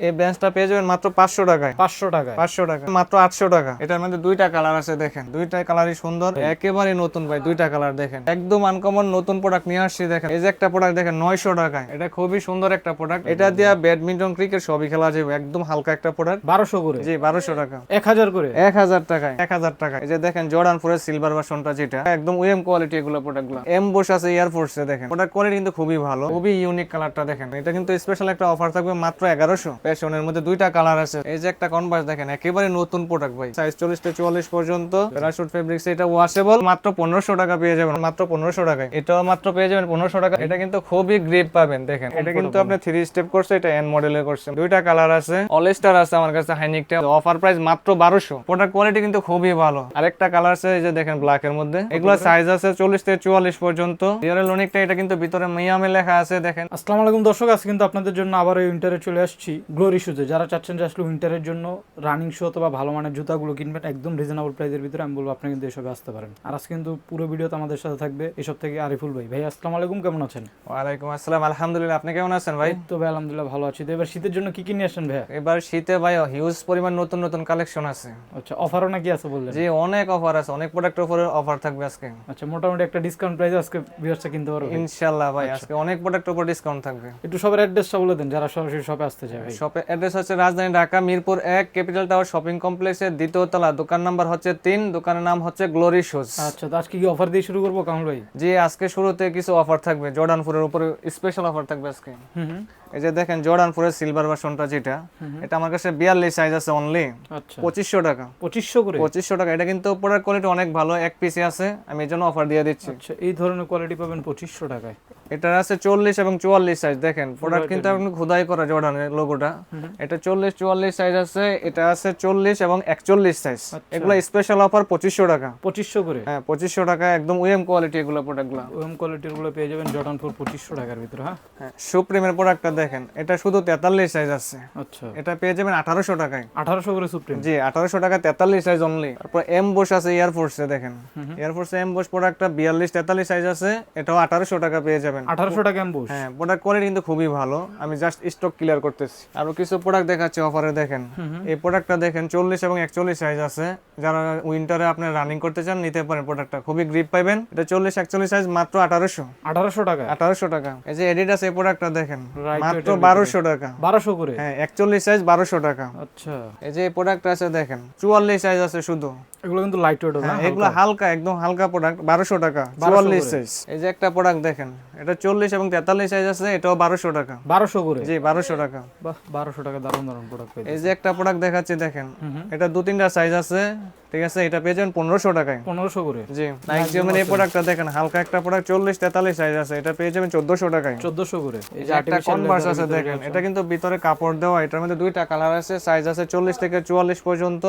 এই বেঞ্চটা পেয়ে যাবেন মাত্র 500 টাকায়। 500 টাকায়? 500 টাকা, মাত্র 800 টাকা। এটার মধ্যে দুইটা কালার আছে, দেখেন দুইটা কালারই সুন্দর, একেবারে নতুন ভাই। দুইটা কালার দেখেন, একদম আনকমন নতুন প্রোডাক্ট নিয়ে আসছি। দেখেন এই যে একটা প্রোডাক্ট দেখেন 900 টাকায়। এটা খুবই সুন্দর একটা প্রোডাক্ট, এটা দিয়ে ব্যাডমিন্টন ক্রিকেট সবই খেলা যাবে। একদম হালকা একটা প্রোডাক্ট। 1200 করে? জি 1200 টাকা। 1000 করে? 1000 টাকায়। 1000 টাকা। এই যে দেখেন জর্ডান 4 এর সিলভার ভার্সনটা, যেটা একদম ওএম কোয়ালিটি। এগুলো প্রোডাক্টগুলো এমবোস আছে এয়ারফোর্সে। দেখেন প্রোডাক্ট কোয়ালিটি কিন্তু খুবই ভালো, খুবই ইউনিক কালারটা দেখেন। এটা কিন্তু স্পেশাল একটা অফার থাকবে মাত্র 1100। প্যাশনের মধ্যে দুইটা কালার আছে। এই যে একটা কনভার্স দেখেন, একেবারে নতুন প্রোডাক্ট ভাই। সাইজ 40 থেকে 44 পর্যন্ত। প্যারাশুট ফেব্রিক্স, এটা ওয়াশেবল। মাত্র 1500 টাকা পেয়ে যাবেন, মাত্র 1500 টাকায়। এটাও মাত্র পেয়ে যাবেন 1500 টাকা। এটা কিন্তু খুবই গ্রিপ পাবেন। দেখেন এটা কিন্তু আপনি 3 স্টেপ করছে, এটা এন মডেলে করছে। দুইটা কালার আছে, অলস্টার আছে আমার কাছে, হাইনিকটা। অফার প্রাইস মাত্র 1200। প্রোডাক্ট কোয়ালিটি কিন্তু খুবই ভালো। আরেকটা কালার আছে এই যে দেখেন ব্ল্যাক এর মধ্যে। এগুলো সাইজ আছে 40 থেকে 44 পর্যন্ত। রিয়ারেল অনেকটা, এটা কিন্তু ভিতরে মিয়ামে লেখা আছে। দেখেন আসসালামু আলাইকুম দর্শক, আজকে কিন্তু আপনাদের জন্য আবার এই উইন্টারে চলে আসছি গ্লোরি শুজে। যারা চাচ্ছেন যে আসলে উইন্টারের জন্য রানিং শু অথবা ভালো মানের জুতাগুলো কিনবেন একদম রিজনেবল প্রাইসের ভিতরে, আমি বলবো আপনি কিন্তু এসবে আসতে পারেন। আর আজকে কিন্তু পুরো ভিডিওতে আমাদের সাথে থাকবে এসব থেকে আরিফুল ভাই। ভাই আসসালামু আলাইকুম, কেমন আছেন? ওয়ালাইকুম আসসালাম, আলহামদুলিল্লাহ। আপনি কেমন আছেন ভাই? তো ভাই আলহামদুলিল্লাহ ভালো আছি। তো এবার শীতের জন্য কি কি নিয়ে আসেন ভাই? এবার শীতে ভাই হিউজ পরিমাণ নতুন নতুন কালেকশন আছে। আচ্ছা, অফারও নাকি আছে বললেন? জি অনেক অফার আছে, অনেক প্রোডাক্টের উপরে অফার থাকবে আজকে। আচ্ছা, মোটামুটি একটা ডিসকাউন্ট প্রাইসে আজকে ভিউয়ার্সরা কিনতে পারবে ইনশাআল্লাহ ভাই। আজকে অনেক প্রোডাক্টের উপর ডিসকাউন্ট থাকবে। একটু সবার অ্যাড্রেসটা বলে দেন যারা সরাসরি শপে আসতে চায় ভাই। শপের অ্যাড্রেস হচ্ছে রাজধানী Dhaka, Mirpur 1, capital tower shopping কমপ্লেক্সের 2য় তলা। দোকান নাম্বার হচ্ছে 3, দোকানের নাম হচ্ছে গ্লোরি শুজ। আচ্ছা, তো আজকে কি অফার দিয়ে শুরু করবো কামল ভাই? জি আজকে শুরুতে কিছু অফার থাকবে, জর্ডান 4 এর উপরে স্পেশাল অফার থাকবে আজকে। এই যে দেখেন জর্ডান 4 এর সিলভার ভার্সনটা, যেটা এটা আমার কাছে 42 সাইজ আছে অনলি। আচ্ছা, 2500 টাকা। 2500 করে? 2500 টাকা। এটা কিন্তু প্রোডাক্ট কোয়ালিটি অনেক ভালো, এক পিসে আছে, আমি এর জন্য অফার দিয়ে দিচ্ছি। আচ্ছা, এই ধরনের কোয়ালিটি পাবেন 2500 টাকায়। এটার আছে 40 এবং 44 সাইজ। দেখেন প্রোডাক্ট কিন্তু আপনি খোদাই করা জর্ডানের লোগোটা। এটা 40 44 সাইজ আছে, এটা আছে 40 এবং 41 সাইজ। এগুলো স্পেশাল অফার 2500 টাকা। 2500 করে? হ্যাঁ 2500 টাকা, একদম ওএম কোয়ালিটি এগুলো প্রোডাক্টগুলো। ওএম কোয়ালিটির গুলো পেয়ে যাবেন জর্ডান 4 2500 টাকার ভিতরে। হ্যাঁ সুপ্রিমের প্রোডাক্টটা দেখেন, এটা শুধু 43 সাইজ আছে। আচ্ছা, এটা পেয়ে যাবেন 1800 টাকায়। 1800 করে সুপ্রিম? জি 1800 টাকা, 43 সাইজ অনলি। তারপর এমবোস আছে এয়ারফোর্সে। দেখেন এয়ারফোর্সে এমবোস প্রোডাক্টটা 42 43 সাইজ আছে, এটাও 1800 টাকা পেয়ে যাবেন। 1800 টাকা এমবোস? হ্যাঁ প্রোডাক্ট কোয়ালিটি কিন্তু খুবই ভালো, আমি জাস্ট স্টক ক্লিয়ার করতেছি। আরো কিছু প্রোডাক্ট দেখাচ্ছি অফারে। দেখেন এই প্রোডাক্টটা দেখেন 40 এবং 41 সাইজ আছে। যারা উইন্টারে আপনি রানিং করতে চান নিতে পারেন, প্রোডাক্টটা খুবই গ্রিপ পাবেন। এটা 40 41 সাইজ, মাত্র 1800। 1800 টাকা? 1800 টাকা। এই যে এডিডাস এই প্রোডাক্টটা দেখেন মাত্র 1200 টাকা। 1200 করে? হ্যাঁ 41 সাইজ 1200 টাকা। আচ্ছা, এই যে প্রোডাক্ট আছে দেখেন 44 সাইজ আছে শুধু। এগুলো কিন্তু লাইট ওয়েট না? এগুলো হালকা, একদম হালকা প্রোডাক্ট, 1200 টাকা 44 সাইজ। এই যে একটা প্রোডাক্ট দেখেন, এটা 40 এবং 43 সাইজ আছে, এটাও 1200 টাকা। 1200 করে? জি 1200 টাকা। বাহ, 1200 টাকা দারুণ দারুণ প্রোডাক্ট পেয়ে। এই যে একটা প্রোডাক্ট দেখাচ্ছি দেখেন, এটা 2-3টা সাইজ আছে, ঠিক আছে। এটা পেয়ে যাবেন 1500 টাকায়। 1500 করে? জি ম্যাক্সিমাম এই প্রোডাক্টটা দেখেন হালকা একটা প্রোডাক্ট 40 43 সাইজ আছে, এটা পেয়ে যাবেন 1400 টাকায়। 1400 করে? এই যে একটা কনভার্স আছে দেখেন, এটা কিন্তু ভিতরে কাপড় দেওয়া, এটার মধ্যে দুইটা কালার আছে, সাইজ আছে 40 থেকে 44 পর্যন্ত,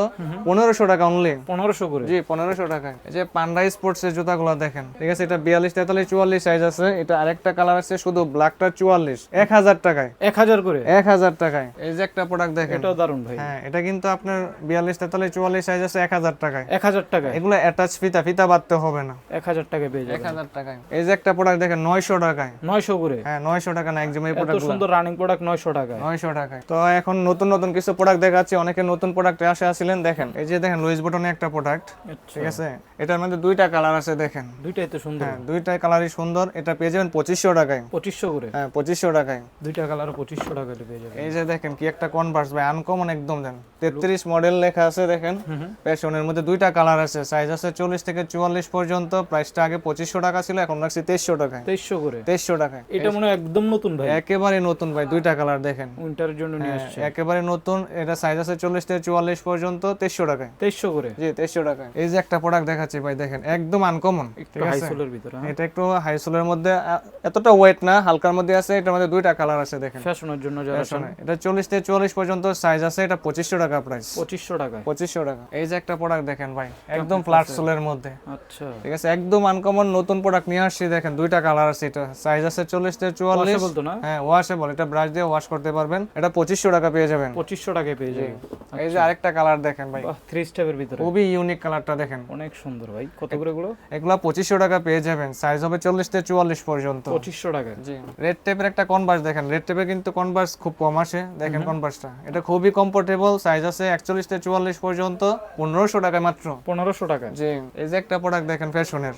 1500 টাকা অনলি। 1500 করে? জি 1500 টাকায়। এই যে পান্ডা স্পোর্টস এর জুতাগুলো দেখেন, ঠিক আছে। এটা 42 43 44 সাইজ আছে, এটা আরেকটা কালার আছে শুধু ব্ল্যাকটা 44, 1000 টাকায়। 1000 করে? 1000 টাকায়। এই যে একটা প্রোডাক্ট দেখেন, এটাও দারুণ ভাই। হ্যাঁ এটা কিন্তু আপনার 42 43 44 সাইজ আছে, 1000 টাকায়। 1000 টাকায়? এগুলো অ্যাটাচ ফিতা বাঁধতে হবে না। 1000 টাকায় পেয়ে যাবেন। 1000 টাকায়। এই যে একটা প্রোডাক্ট দেখেন 900 টাকায়। 900 করে? হ্যাঁ 900 টাকা না, একদম এই এত প্রোডাক্ট সুন্দর রানিং প্রোডাক্ট 900 টাকায়? 900 টাকায়। তো এখন নতুন নতুন কিছু প্রোডাক্ট দেখাচ্ছি, অনেকে নতুন প্রোডাক্টে আসছিলেন। দেখেন এই যে দেখেন লুইস বুটনের একটা প্রোডাক্ট, ঠিক আছে। এটার মধ্যে দুইটা কালার আছে দেখেন, দুইটাই তো সুন্দর। হ্যাঁ দুইটাই কালারই সুন্দর। এটা পেয়ে যাবেন 2500 টাকায়। 2500 করে? হ্যাঁ 2500 টাকায়। দুইটা কালার 2500 টাকায় পেয়ে যাবেন। এই যে দেখেন কি একটা কনভার্স ভাই, আনকমন একদম। দেন 33 মডেল লেখা আছে দেখেন। প্যাশনের মধ্যে দুইটা কালার আছে, সাইজ আছে 40 থেকে 44 পর্যন্ত। প্রাইসটা আগে 2500 টাকা ছিল, এখন রাখছি 2300 টাকায়। 2300 করে? 2300 টাকায়। এটা মনে হয় একদম নতুন ভাই? একেবারে নতুন ভাই, দুইটা কালার দেখেন, উইন্টারের জন্য নিয়ে আসছে। একেবারে নতুন। এটা সাইজ আছে 40 থেকে 44 পর্যন্ত, 2300 টাকায়। 2300 করে? জি 2300 টাকায়। এই যে একটা প্রোডাক্ট দেখাচ্ছি ভাই, দেখেন একদম আনকমন, ঠিক হাই আছে। সোলের ভিতরে? এটা একটু হাই সোলের মধ্যে, এতটা ওয়েট না, হালকার মধ্যে আছে। এটার মধ্যে দুইটা কালার আছে দেখেন, ফ্যাশনের জন্য যারা চান। এটা 40 থেকে 44 পর্যন্ত সাইজ আছে, এটা 2500 টাকা প্রাইস। 2500 টাকায়? 2500 টাকা। এই যে একটা প্রোডাক্ট দেখেন ভাই, একদম ফ্ল্যাট সোলের মধ্যে, আচ্ছা, ঠিক আছে। একদম আনকমন নতুন প্রোডাক্ট নিয়ে আসছি। দেখেন দুইটা কালার আছে, এটা সাইজ আছে 40 থেকে 44। ওয়াশেবল তো না? হ্যাঁ ওয়াশেবল, এটা ব্রাশ দিয়ে ওয়াশ করতে পারবেন। এটা 2500 টাকা পেয়ে যাবেন। 2500 টাকায় পেয়ে যাবেন। এই যে আরেকটা কালার দেখেন ভাই, বাহ 3 স্টেপের ভিতরে খুবই ইউনিক কালারটা দেখেন, অনেক সুন্দর ভাই। কত করে এগুলো? এগুলা 2500 টাকা পেয়ে যাবেন, সাইজ হবে 40 থেকে 44 পর্যন্ত। 2500 টাকা। জি, রেড টেপের একটা কনভার্স দেখেন, রেড টেপে কিন্তু কনভার্স খুব কম আসে, দেখেন কনভার্সটা, এটা খুবই কমফোর্টেবল, সাইজ আছে 41 থেকে 44 পর্যন্ত, 1500 টাকা মাত্র। 1500 টাকা। জি, এই যে একটা প্রোডাক্ট দেখেন ফ্যাশনের,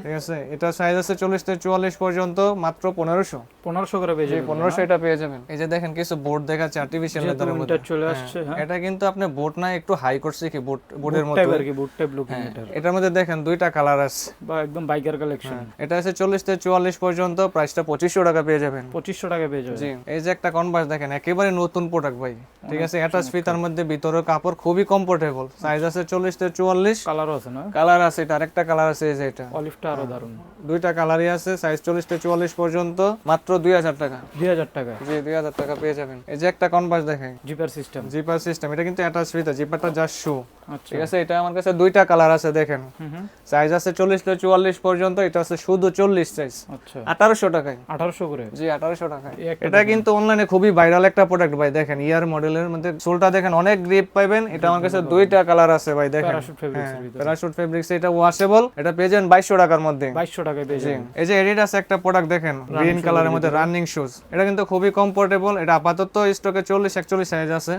ঠিক আছে, এটা সাইজ আছে 40 থেকে 44 পর্যন্ত, মাত্র 1500। 1500 করে পেয়ে জি, যাবেন। 1500 এটা পেয়ে যাবেন। এই যে দেখেন কিছু বোর্ড দেখাচ্ছে আর্টিফিশিয়াল লেদারের মধ্যে, উইন্টার চলে আসছে। হ্যাঁ, এটা কিন্তু আপনি বোর্ড না একটু হাই করছে কি বোর্ডের মতো টাইপ আর কি, বুট টাইপ লুকিং এটা। এটার মধ্যে দেখেন দুইটা কালার আছে, বা একদম বাইকার কালেকশন। এটা আছে 40 থেকে 44 পর্যন্ত, প্রাইসটা 2500 টাকা পেয়ে যাবেন। 2500 টাকা পেয়ে যাবেন। জি, এই যে একটা কনভার্স দেখেন, একেবারে নতুন প্রোডাক্ট ভাই, ঠিক আছে, অ্যাটাচ ফিতার মধ্যে, ভিতরে কাপড় খুবই কমফোর্টেবল, সাইজ আছে 40 থেকে 44, কালারও আছে না? কালার আছে, এটা আরেকটা কালার আছে, এই যে এটা অলিভটা আরো দারুন। দুইটা কালারই আছে, সাইজ 40 থেকে 44 পর্যন্ত, মাত্র 2000 টাকা। 2000 টাকা। জি, 2000 টাকা পেয়ে যাবেন। এই যে একটা কনভার্স দেখেন, জিপার সিস্টেম। জিপার সিস্টেম, এটা কিন্তু অ্যাটাচ ফিতা, জিপারটা জাস্ট শু, আচ্ছা। ঠিক আছে, এটা আমার কাছে দুইটা কালার আছে দেখেন, সাইজ আছে 40 থেকে 44 পর্যন্ত, এটা আছে শুধু 40 সাইজ, আচ্ছা। 1800 টাকায়। 1800 করে। জি, 1800 টাকায়। এই একটা এটা কিন্তু অনলাইনে খুবই ভাইরাল একটা প্রোডাক্ট ভাই, দেখেন ইয়ার মডেলের মধ্যে সোলটা দেখেন অনেক গ্রিপ পাবেন, এটা আমার কাছে দুইটা কালার আছে ভাই, দেখেন প্যারাশুট ফেব্রিক্স এর ভিতরে। প্যারাশুট ফেব্রিক্স, এটা ওয়াশেবল, এটা পেয়ে যাবেন 2200 টাকার মধ্যে। 2200 টাকায় পেয়ে জি, যাবেন। এই যে এডিডাস একটা প্রোডাক্ট দেখেন, গ্রিন কালারের মধ্যে রানিং শুজ, এটা কিন্তু খুবই কমফোর্টেবল, এটা আপাতত স্টকে 40 41 সাইজ আছে,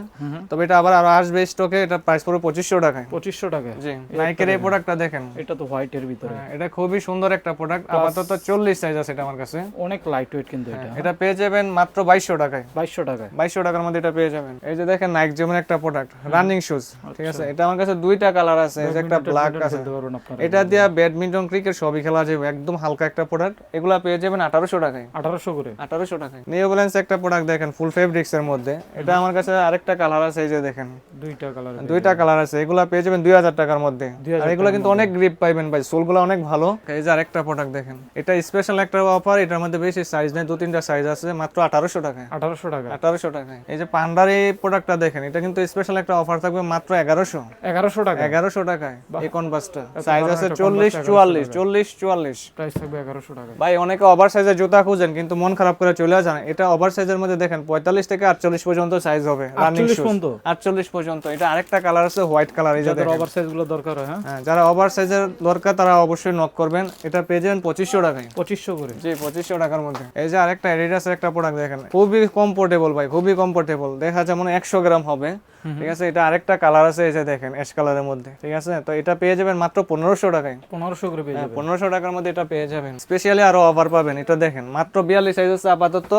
তবে এটা আবার আরো আসবে স্টকে, এটা প্রাইস পড়বে 2500 টাকায়। 2500 টাকা। জি, নাইকের এই প্রোডাক্টটা দেখেন, এটা তো হোয়াইট এর ভিতরে, এটা খুবই সুন্দর একটা প্রোডাক্ট, আপাতত 40 সাইজ আছে এটা আমার কাছে, অনেক লাইট ওয়েট কিন্তু এটা। এটা পেয়ে যাবেন মাত্র 2200 টাকায়। 2200 টাকায়। 2200 টাকার মধ্যে এটা পেয়ে যাবেন। এই যে দেখেন নাইক যেমন একটা প্রোডাক্ট, রানিং শুজ, ঠিক আছে, এটা আমার কাছে দুইটা কালার আছে, এই যে একটা ব্ল্যাক আছে, বলতে পারবেন আপনারা। এটা দিয়ে ব্যাডমিন্টন ক্রিকেট সবই খেলা যাবে, একদম হালকা একটা প্রোডাক্ট, এগুলা পেয়ে যাবেন 1800 টাকায়। 1800 করে। 1800 টাকায়। নিউ ব্যালেন্স একটা প্রোডাক্ট দেখেন, ফুল ফেব্রিক্স এর মধ্যে, এটা আমার কাছে আরেকটা কালার আছে, এই যে দেখেন দুইটা কালার। দুইটা কালার আছে, এগুলা পেয়ে যাবেন 2000 টাকার মধ্যে, 2000 আর এগুলা কিন্তু অনেক গ্রিপ পাইবেন ভাই, সোলগুলো অনেক ভালো। এই যে আরেকটা প্রোডাক্ট দেখেন, এটা স্পেশাল একটা অফার, এটার মধ্যে বেশি সাইজ নেই, 2-3টা সাইজ আছে, মাত্র 1800 টাকায়। 1800 টাকা। 1800 টাকায়। এই যে পান্ডার এই প্রোডাক্টটা দেখেন, এটা কিন্তু স্পেশাল একটা অফার থাকবে, মাত্র 1100। 1100 টাকা। 1100 টাকায় এই কনভার্সটা, সাইজ আছে 40 44, 40 44, প্রাইস থাকবে 1100 টাকা। ভাই অনেকে ওভার সাইজের জুতা খুঁজেন কিন্তু মন খারাপ করে চলে যান, এটা ওভার সাইজের মধ্যে দেখেন 45 থেকে 48 পর্যন্ত সাইজ হবে, রানিং 48 শুজ পর্যন্ত। 48 পর্যন্ত। এটা আরেকটা কালার আছে, হোয়াইট কালার, এই যে যাদের দেখেন, ওভার সাইজ গুলো দরকার হয়। হ্যাঁ, হ্যাঁ, যারা ওভার সাইজের দরকার তারা অবশ্যই নক করবেন, এটা পেয়ে যাবেন 2500 টাকায়। 2500 করে। জি, 2500 টাকার মধ্যে। এই যে আরেকটা এডিডাসের একটা প্রোডাক্ট দেখেন, খুবই কমফোর্টেবল ভাই, খুবই কমফোর্টেবল, দেখা যায় মনে হয় 100 গ্রাম হবে, ঠিক আছে, এটা আরেকটা কালার আছে, এই যে দেখেন অ্যাশ কালারের মধ্যে, ঠিক আছে, তো এটা পেয়ে যাবেন মাত্র 1500 টাকায়। 1500 করে পেয়ে যাবেন। 1500 টাকার মধ্যে এটা পেয়ে যাবেন। স্পেশালি আরো অফার পাবেন, এটা দেখেন মাত্র 42 সাইজ আছে আপাতত,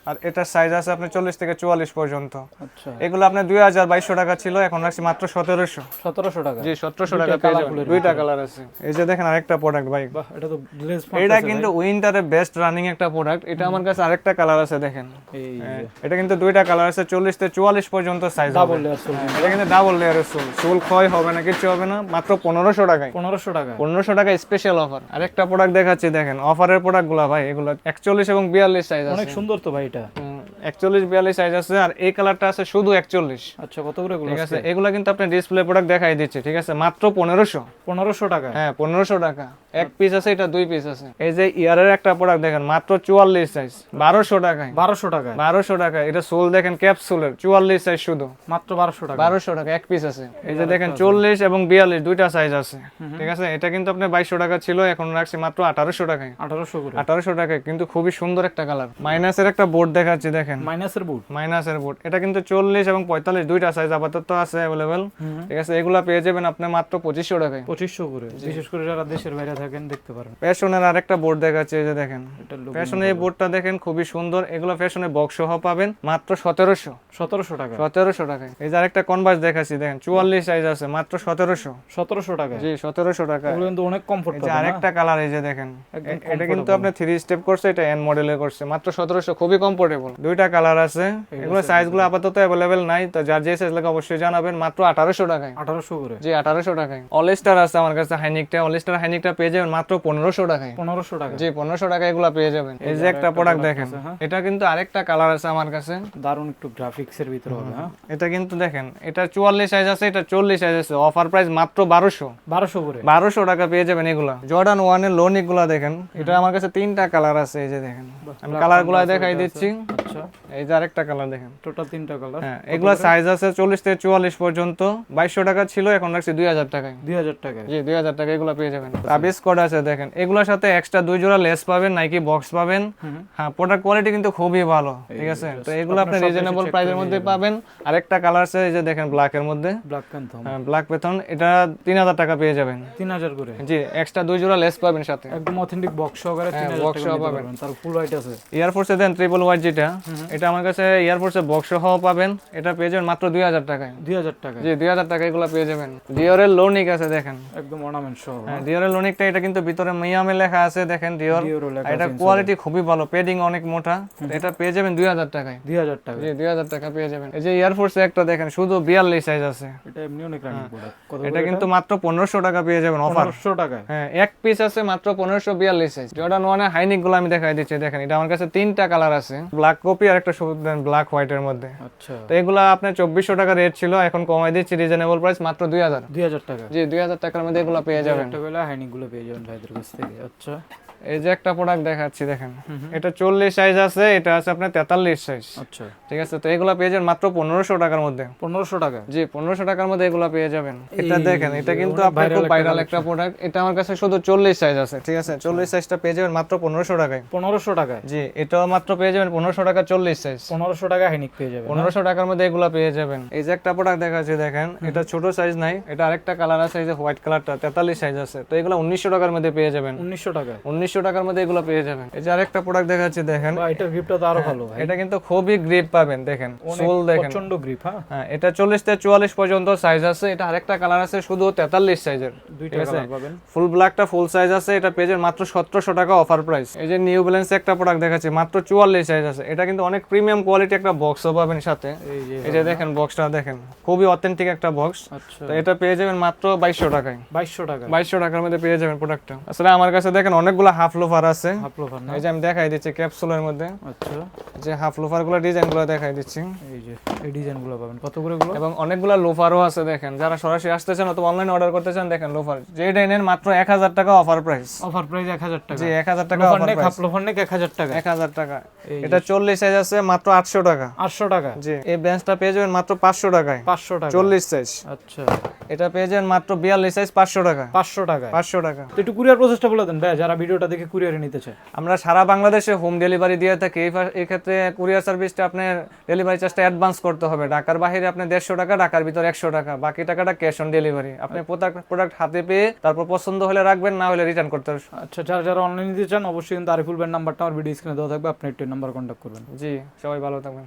আর এটার সাইজ আছে আপনি 40 থেকে 44 পর্যন্ত। আচ্ছা, এগুলো আপনি 2200 টাকা ছিল, এখন রাখছি মাত্র 1700। 1700 টাকা। জি, 1700 টাকা পেয়ে যাবেন, দুইটা কালার আছে। এই যে দেখেন আরেকটা প্রোডাক্ট ভাই, বাহ, এটা তো গ্লেজ এটা কিন্তু উইন্টারে বেস্ট রানিং একটা প্রোডাক্ট, এটা আমার কাছে আরেকটা কালার আছে দেখেন, এই এটা কিন্তু দুইটা কালার আছে, 40 থেকে 44 পর্যন্ত সাইজ ডাবল লেয়ার সোল। এটা কিন্তু ডাবল লেয়ারের সোল, সোল ক্ষয় হবে না, কিছু হবে না, মাত্র 1500 টাকায়। 1500 টাকা। 1500 টাকা স্পেশাল অফার। আরেকটা প্রোডাক্ট দেখাচ্ছি দেখেন, অফারের প্রোডাক্টগুলো ভাই, এগুলো 41 এবং 42 সাইজ আছে, অনেক সুন্দর তো ভাই এটা। 41 42 সাইজ আছে, আর এই কালারটা আছে শুধু 41। আচ্ছা, কত করে এগুলো? ঠিক আছে, এগুলো কিন্তু আপনি ডিসপ্লে প্রোডাক্ট দেখাই দিচ্ছে, ঠিক আছে, মাত্র 1500। 1500 টাকা। হ্যাঁ, 1500 টাকা। এক পিস আছে, এটা দুই পিস আছে। এই যে ইয়ারের একটা প্রোডাক্ট দেখেন, মাত্র 44 সাইজ, 1200 টাকায়। 1200 টাকা। 1200 টাকা। এটা সোল দেখেন ক্যাপসুলের, 44 সাইজ শুধু, মাত্র 1200 টাকা। 1200 টাকা এক পিস আছে। এই যে দেখেন 40 এবং 42 দুইটা সাইজ আছে, ঠিক আছে, এটা কিন্তু আপনি 2200 টাকা ছিল, এখন রাখছি মাত্র 1800 টাকায়। 1800 করে। 1800 টাকায়, কিন্তু খুবই সুন্দর একটা কালার। মাইনাসের একটা বোর্ড দেখাচ্ছি দেখেন, মাইনাসের বুট। মাইনাসের বোর্ড, এটা কিন্তু 40 এবং 45 দুইটা সাইজ আপাতত আছে অ্যাভেলেবেল, ঠিক আছে, এগুলা পেয়ে যাবেন আপনি মাত্র 2500 টাকায়। 2500 করে। বিশেষ করে যারা দেশের বাইরে থাকেন দেখতে পারেন। ফ্যাশনের আরেকটা বোর্ড দেখাচ্ছি, এই যে দেখেন, এটা লোক ফ্যাশনের এই বোর্ডটা দেখেন খুবই সুন্দর, এগুলো ফ্যাশনের বক্স সহ পাবেন মাত্র 1700। 1700 টাকা। 1700 টাকায়। এই যে আরেকটা কনভার্স দেখাচ্ছি দেখেন, 44 সাইজ আছে, মাত্র 1700। 1700 টাকা। জি, 1700 টাকা। এগুলো কিন্তু অনেক এই কমফোর্টেবল। যে আরেকটা কালার, এই যে দেখেন, একদম এটা কিন্তু আপনি 3 স্টেপ করছে, এটা এন মডেলে করছে, মাত্র 1700, খুবই কমফোর্টেবল। দুইটা কালার আছে, এগুলো সাইজগুলো আপাতত अवेलेबल নাই, তো যার যে সাইজ লাগে অবশ্যই জানাবেন, মাত্র 1800 টাকায়। 1800 করে। জি, 1800 টাকায়। অল স্টার আছে আমার কাছে, হাইনিকটা, অল স্টার হাইনিকটা পেয়ে যাবেন মাত্র 1500 টাকায়। 1500 টাকা। জি 1500 টাকায় এগুলো পেয়ে যাবেন। এই যে একটা প্রোডাক্ট দেখেন, হ্যাঁ। এটা কিন্তু আরেকটা কালার আছে আমার কাছে, দারুন একটু গ্রাফিক্স এর ভিতরে হবে। হ্যাঁ, এটা কিন্তু দেখেন, এটা 44 সাইজ আছে, এটা 40 সাইজ আছে, অফার প্রাইস মাত্র 1200 করে 1200 টাকা পেয়ে যাবেন এগুলা। জর্ডান 1 এর লোনিক গুলা দেখেন, এটা আমার কাছে 3টা কালার আছে, এই যে দেখেন আমি কালার গুলা দেখাই দিচ্ছি। আচ্ছা, এই যে আরেকটা কালার দেখেন, টোটাল 3টা কালার। হ্যাঁ এগুলা সাইজ আছে 40 থেকে 44 পর্যন্ত। 2200 টাকা ছিল, এখন রাখছি 2000 টাকায়। 2000 টাকায়। জি 2000 টাকা এগুলা পেয়ে যাবেন। আবিস কোড আছে দেখেন, এগুলোর সাথে এক্সট্রা 2 জোড়া লেস পাবেন, নাইকি বক্স পাবেন। হ্যাঁ প্রোডাক্ট কোয়ালিটি কিন্তু খুবই ভালো, ঠিক আছে। তো এগুলো আপনি রিজনেবল প্রাইসের মধ্যে পাবেন। আরেকটা কালার আছে এই যে দেখেন ব্ল্যাক এর মধ্যে, ব্ল্যাক প্যান্থম। হ্যাঁ ব্ল্যাক পেথন, এটা 3000 টাকা পেয়ে যাবেন। 3000 করে। জি এক্সট্রা 2 জোড়া লেস পাবেন সাথে, একদম অথেন্টিক বক্স সহকারে 3000 বক্স টাকা সহ নিতে পাবেন। পারবেন। তার ফুল হোয়াইট আছে। এয়ারফোর্সে দেন ট্রিপল হোয়াইট যেটা, এটা আমার কাছে এয়ারফোর্সে বক্স সহ পাবেন, এটা পেয়ে যাবেন মাত্র 2000 টাকায়। 2000 টাকা। জি 2000 টাকা এগুলো পেয়ে যাবেন। ডিওরের লোনিক আছে দেখেন, একদম অর্নামেন্ট সহ। হ্যাঁ ডিওরের লোনিকটা, এটা কিন্তু ভিতরে মিয়ামে লেখা আছে দেখেন ডিওর, ডিওরও লেখা এটা কোয়ালিটি খুবই ভালো, পেডিং অনেক মোটা, এটা পেয়ে যাবেন 2000 টাকায়। 2000 টাকা। জি 2000 টাকা পেয়ে যাবেন। এই যে এয়ারফোর্সে একটা দেখেন শুধু 42 সাইজ আছে, এটা এমনি অনেক রানিং প্রোডাক্ট। কত এটা কিন্তু মাত্র 1500 টাকা পেয়ে যাবেন অফার। 1500 টাকায়। হ্যাঁ এক পিস আছে মাত্র 1542 সাইজ। জর্ডান 1 এর হাইনিক গুলো আমি দেখাই দিচ্ছি দেখেন, এটা আমার কাছে 3টা কালার আছে, ব্ল্যাক কপি আর একটা ব্ল্যাক হোয়াইট এর মধ্যে। আচ্ছা, তো এগুলা আপনার 2400 টাকা রেট ছিল, এখন কমাই দিচ্ছি রিজনেবল প্রাইস মাত্র 2000। 2000 টাকা। জি 2000 টাকার মধ্যে এগুলো পেয়ে যাবেন। একটা বেলা হাইনিক গুলো পেয়ে যাবেন ভাইদের কাছ থেকে। আচ্ছা, এই যে একটা প্রোডাক্ট দেখাচ্ছি দেখেন, এটা 40 সাইজ আছে, এটা আছে আপনার 43 সাইজ। আচ্ছা, ঠিক আছে, তো এগুলো পেয়ে যাবেন মাত্র 1500 টাকার মধ্যে। 1500 টাকা। জি 1500 টাকার মধ্যে এগুলো পেয়ে যাবেন। এটা এই দেখেন, এটা কিন্তু অনেক আপনার খুব viral ভাইরাল একটা প্রোডাক্ট, এটা আমার কাছে শুধু 40 সাইজ আছে, ঠিক আছে 40 সাইজটা পেয়ে যাবেন মাত্র 1500 টাকায়। 1500 টাকায়। জি এটাও মাত্র পেয়ে যাবেন 1500 টাকা 40 সাইজ। 1500 টাকা হাইনিক পেয়ে যাবেন। 1500 টাকার মধ্যে এগুলো পেয়ে যাবেন। এই যে একটা প্রোডাক্ট দেখাচ্ছি দেখেন, এটা ছোট সাইজ নাই, এটা আরেকটা কালার আছে, এই যে হোয়াইট কালারটা 43 সাইজ আছে, তো এগুলো 1900 টাকার মধ্যে পেয়ে যাবেন। 1900 টাকা। 1900 টাকার মধ্যে এগুলো পেয়ে যাবেন। এই যে আরেকটা প্রোডাক্ট দেখাচ্ছি দেখেন, বা এটার গ্রিপটা তো আরো ভালো ভাই। এটা কিন্তু খুবই গ্রিপ পাবেন দেখেন, সোল দেখেন, প্রচন্ড গ্রিপ। হ্যাঁ, হ্যাঁ এটা 40 থেকে 44 পর্যন্ত সাইজ আছে। এটা আরেকটা কালার আছে শুধু 43 সাইজের, দুইটা কালার পাবেন। ফুল ব্ল্যাকটা ফুল সাইজ আছে, এটা পেয়ে যাবেন মাত্র 1700 টাকা অফার প্রাইস। এই যে নিউ ব্যালেন্স একটা প্রোডাক্ট দেখাচ্ছি মাত্র 44 সাইজ আছে, এটা কিন্তু অনেক প্রিমিয়াম কোয়ালিটি একটা বক্সও পাবেন সাথে। এই যে দেখেন বক্সটা দেখেন, খুবই অথেন্টিক একটা বক্স। আচ্ছা, তো এটা পেয়ে যাবেন মাত্র 2200 টাকায়। 2200 টাকা। 2200 টাকার মধ্যে পেয়ে যাবেন প্রোডাক্টটা। আসলে আমার কাছে দেখেন অনেকগুলো হাফ লোফার আছে, হাফ লোফার না? এই যে আমি দেখাই দিচ্ছি ক্যাপসুলের মধ্যে, আচ্ছা, যে হাফ লোফার গুলো ডিজাইন গুলো দেখাই দিচ্ছি, এই যে এই ডিজাইন গুলো পাবেন। কত করে গুলো? এবং অনেকগুলো লোফারও আছে দেখেন, যারা সরাসরি আসতে চান অথবা অনলাইনে অর্ডার করতে চান দেখেন লোফার যে ডাইনের মাত্র 1000 টাকা অফার প্রাইস। অফার প্রাইস 1000 টাকা। জি 1000 টাকা লোফার অফার নেক, প্রাইস। হাফ লোফার নেক 1000 টাকা। 1000 টাকা। এটা 40 সাইজ আছে মাত্র 800 টাকা। 800 টাকা। জি এই বেঞ্চটা পেয়ে যাবেন মাত্র 500 টাকায়। 500 টাকা। 40 সাইজ। আচ্ছা, এটা পেয়ে যাবেন মাত্র 42 সাইজ 500 টাকা। 500 টাকা। 500 টাকা। তো একটু কুরিয়ার প্রসেসটা বলে দেন ভাই, যারা ভিডিওটা দেখে কুরিয়ারে নিতে চায়। আমরা সারা বাংলাদেশে হোম ডেলিভারি দিয়ে থাকি। এই ক্ষেত্রে কুরিয়ার সার্ভিসটা আপনার ডেলিভারি চার্জটা অ্যাডভান্স করতে হবে। ঢাকার বাইরে আপনি 150 টাকা, ঢাকার ভিতর 100 টাকা, বাকি টাকাটা ক্যাশ অন ডেলিভারি। আপনি প্রোডাক্ট হাতে পেয়ে তারপর পছন্দ হলে রাখবেন, না হলে রিটার্ন করতে হবে। আচ্ছা, যারা যারা অনলাইনে নিতে চান অবশ্যই কিন্তু আরিফুল ভাইয়ের নাম্বারটা আমার ভিডিও স্ক্রিনে দেওয়া থাকবে, আপনি একটু নাম্বার কন্ট্যাক্ট করবেন। জি সবাই ভালো থাকবেন।